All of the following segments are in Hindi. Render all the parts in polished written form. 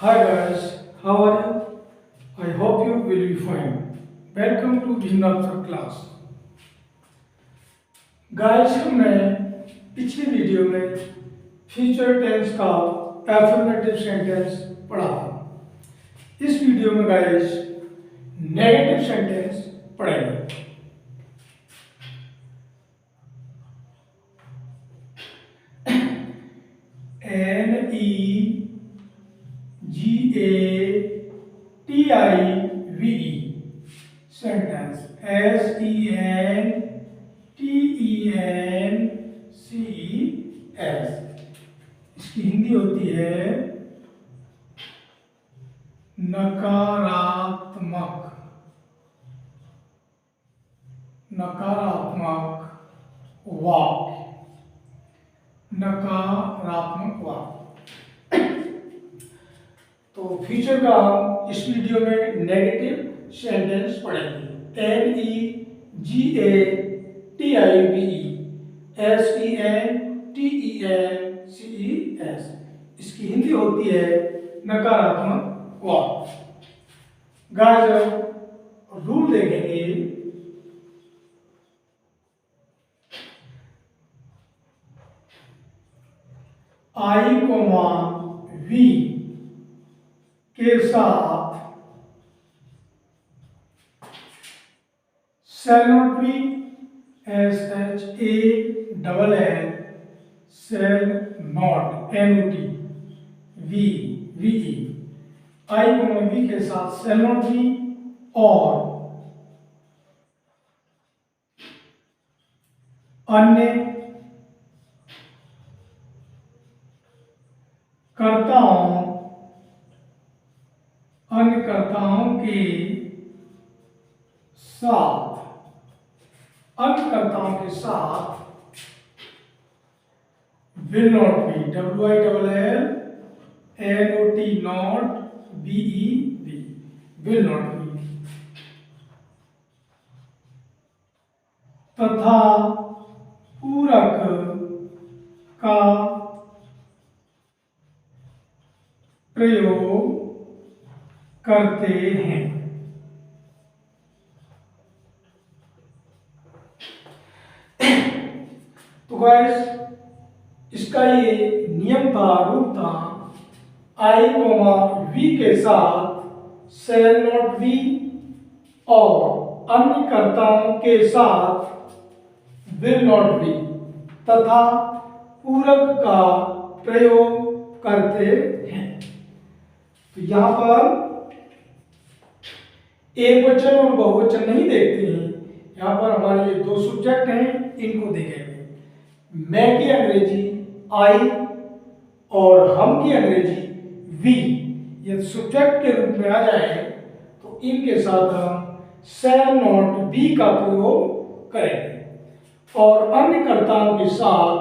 Hi guys, how are you? I hope you will be fine. Welcome to Bhimnath class. Guys हमने पिछली वीडियो में फ्यूचर टेंस का एफर्मेटिव सेंटेंस पढ़ा था। इस वीडियो में गाइस नेगेटिव सेंटेंस पढ़ेंगे। NEGATIVE सेंटेंस SENTENCES इसकी हिंदी होती है नकारात्मक वाक्य। नकारात्मक वाक्य। तो फ्यूचर का हम इस वीडियो में नेगेटिव सेंटेंस पढ़ेंगे। NEGATIVE इसकी हिंदी होती है नकारात्मक वाक्य। गाइस रूल देखेंगे। I, V के साथ shall not be SHALL shall not NOT VE I, V के साथ shall not be और अन्य कर्ताओं के साथ will not be WILL not BEV will not be तथा पूरक का प्रयोग करते हैं। तो गाइस इसका ये नियम था, रूल था। I, V के साथ shall not be और अन्य कर्ताओं के साथ will not be तथा पूरक का प्रयोग करते हैं। तो यहां पर एक वचन और बहुवचन नहीं देखते हैं। यहां पर हमारे ये दो सब्जेक्ट हैं, इनको देखेंगे। मैं की अंग्रेजी I और हम की अंग्रेजी वी ये सब्जेक्ट के रूप में आ जाए तो इनके साथ हम shall not be का प्रयोग करेंगे और अन्य कर्ताओं के साथ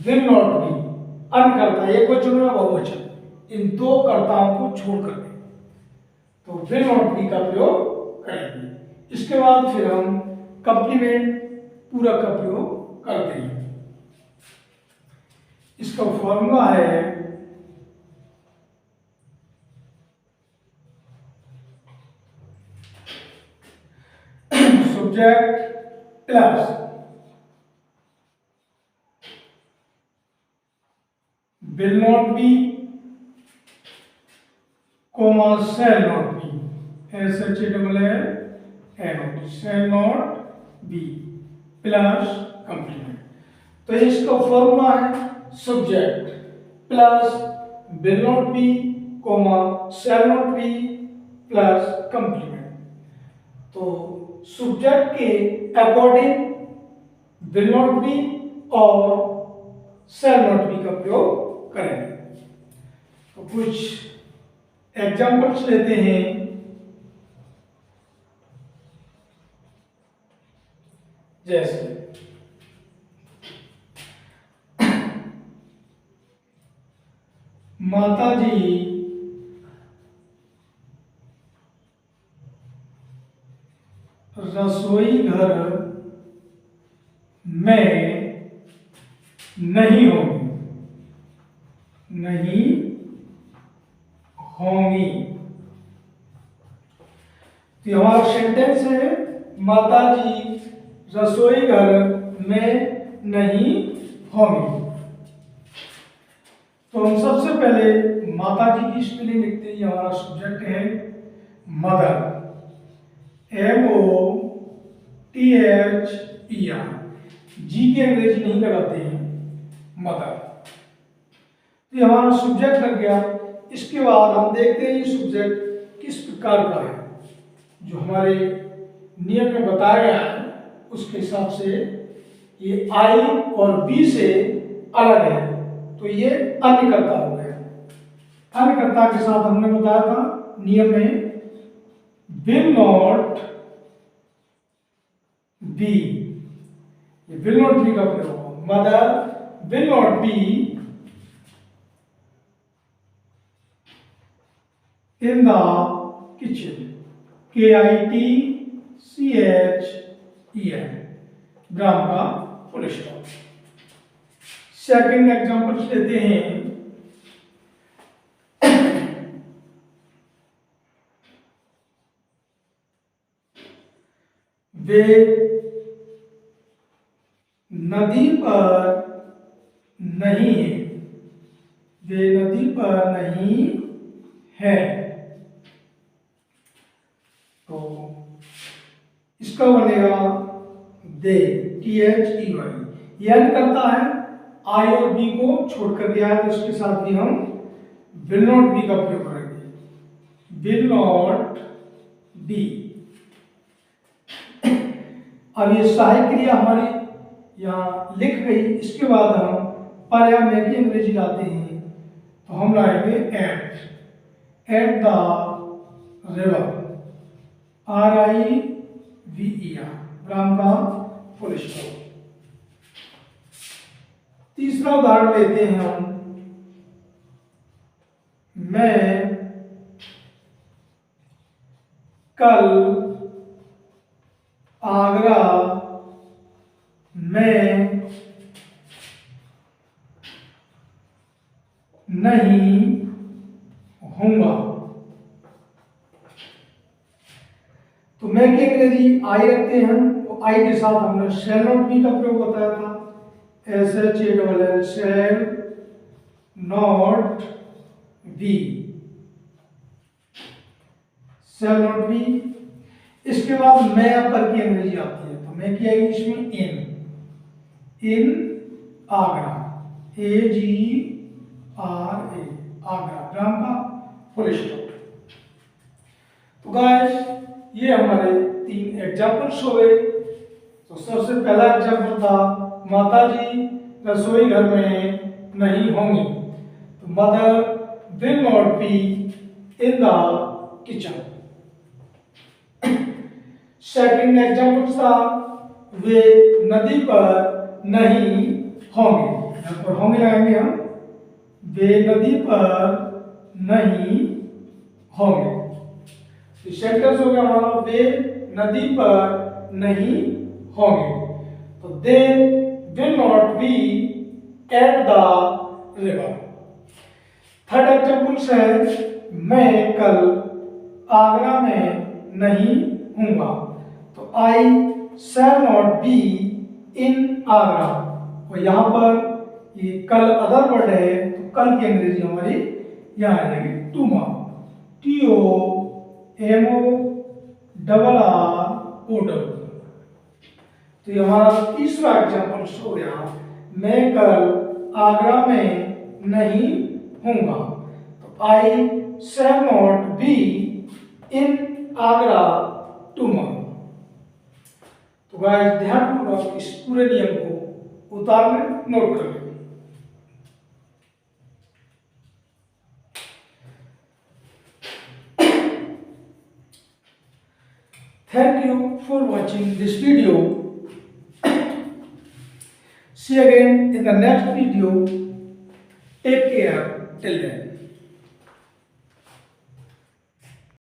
will not be अन्य कर्ता एक वचन या बहुवचन इन दो कर्ताओं को छोड़कर तो will not be का प्रयोग करेंगे। इसके बाद फिर हम कंप्लीमेंट पूरक का प्रयोग करते हैं। इसका फॉर्मूला है subject plus will not be comma shall not be SHALL shall not be plus complement. तो इसका फॉर्मूला है subject plus will not be comma shall not be plus complement. तो सब्जेक्ट के अकॉर्डिंग will not be और shall not be का प्रयोग करेंगे। तो कुछ एग्जांपल्स लेते हैं। जैसे माताजी रसोई घर में नहीं होंगी होंगी। तो हमारा सेंटेंस है माताजी रसोई घर में नहीं होंगी। तो हम सबसे पहले माताजी की स्पेलिंग लिखते हैं। हमारा सब्जेक्ट है मदर, MOTHER, जी की अंग्रेजी नहीं लगाते हैं, मदर। तो ये हमारा सब्जेक्ट लग गया। इसके बाद हम देखते हैं ये सब्जेक्ट किस प्रकार का है। जो हमारे नियम में बताया गया है उसके हिसाब से ये आई और बी से अलग है, तो ये अन्यकर्ता हो गया। अन्यकर्ता के साथ हमने बताया था नियम में विल नॉट बी, ये विल नॉट बी का प्रयोग। Mother will not be in the kitchen, KITCHEN, ग्राम का फुल स्टॉप। सेकंड एग्जांपल लेते हैं। वे नदी पर नहीं है, वे नदी पर नहीं है। तो इसका बनेगा दे, THEY। यह करता है आई और बी को छोड़कर दिया है, तो इसके साथ भी हम विल नॉट बी का प्रयोग करेंगे। Will not B. अब ये सहायक क्रिया हमारी यहाँ लिख गई। इसके बाद हम पर्याय में की अंग्रेजी लाते हैं, तो हम लाएंगे एट द रिवर, RIVER, ग्राम का फुल स्टॉप। तीसरा उदाहरण लेते हैं हम। मैं कल आगरा में नहीं होऊंगा। तो मैं की अंग्रेजी आई रखते हैं। तो आई के साथ हमने शैल नॉट बी का प्रयोग बताया था, SHALL, shell not B, shell not B. इसके बाद मैं पर की अंग्रेजी आती है, तो मैं की आएगी इसमें इन आगरा, AGRA, आगरा, ग्राम का फुल स्टॉप। तो गाइस ये हमारे 3 एग्जाम्पल्स हो गए। तो सबसे पहला एग्जाम्पल था माताजी रसोई घर में नहीं होंगी, तो mother will not be in the kitchen. Second example था वे नदी पर नहीं होंगे, यहाँ पर होंगे लगाएंगे हम, वे नदी पर नहीं होंगे। सेंटेंस हो गया हमारा वे नदी पर नहीं होंगे, तो they will not be at the river. Third example है मैं कल आगरा में नहीं हूँगा, तो I shall not be in Agra. और यहाँ पर ये कल अदर वर्ड है, तो कल की अंग्रेजी हमारी यहाँ आ जाएगी टुमारो, TOMORROW। तो ये हमारा तीसरा एग्जाम्पल हो गया मैं कल आगरा में नहीं हूँगा, तो I shall not be in Agra tomorrow. तो गाइस ध्यानपूर्वक इस पूरे नियम को उतारने नोट कर लें। Thank you for watching this video. See you again in the next video. Take care till then.